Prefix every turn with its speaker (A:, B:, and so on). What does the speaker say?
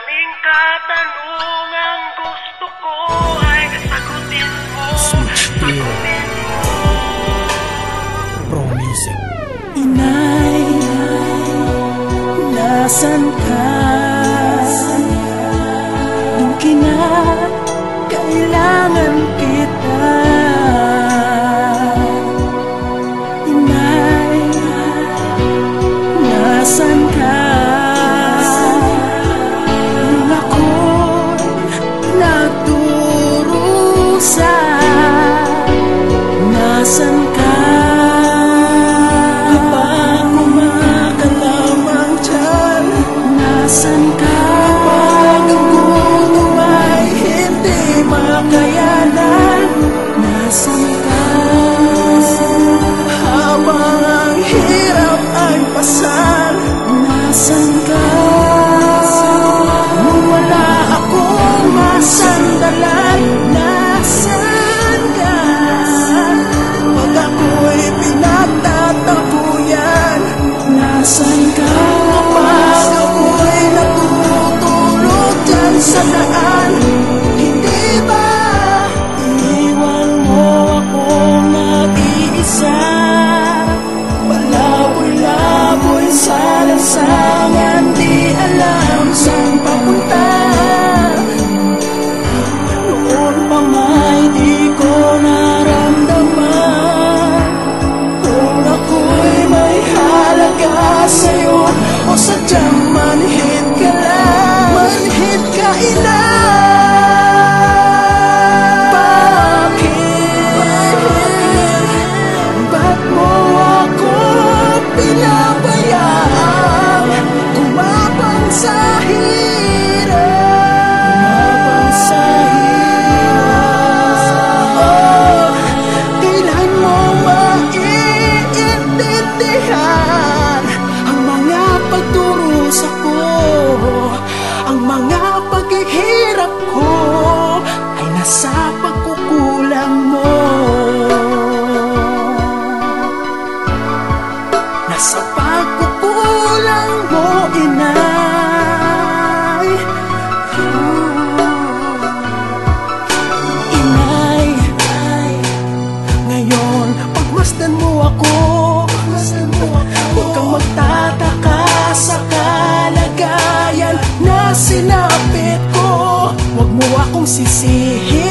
A: Maraming katanungang gusto ko ay sagutin mo. Sagutin mo.
B: Pro Music.
C: Inay, nasan ka? Nung kinakailangan kita. Inay, nasan ka? Nung ako'y nagdurusa. Nasan ka? Nasaan ka? Kapag ang gutom ay hindi makayanan. Nasaan ka? Habang ang hirap ay pasal. Nasaan ka? Nung wala akong masandalan. Nasaan ka? Pag ako'y pinagtatapuyan. Nasaan ka? Sa daan, hindi ba iniwan mo akong nag-iisa? Palaboy-laboy sa lansangan, di alam saan papunta. Noon pa nga'y di ko naramdaman kung ako'y may halaga sa'yo o sadyang manhid ka lang. Manhid ka, inay. Bakit? Ba't mo ako pinabayaan? Kumapang sa hirap. Kumapang sa hirap. Oh, kailan mo maiintindihan ang mga pagdurusa ko, ang mga paghihirap ko ay nasa pagkukulang mo. Nasa pagkukulang mo, inay. Inay, ngayon pagmasdan mo ako. Huwag kang magtataka sa kalagayan na sinapit ko. Huwag mo akong sisihin.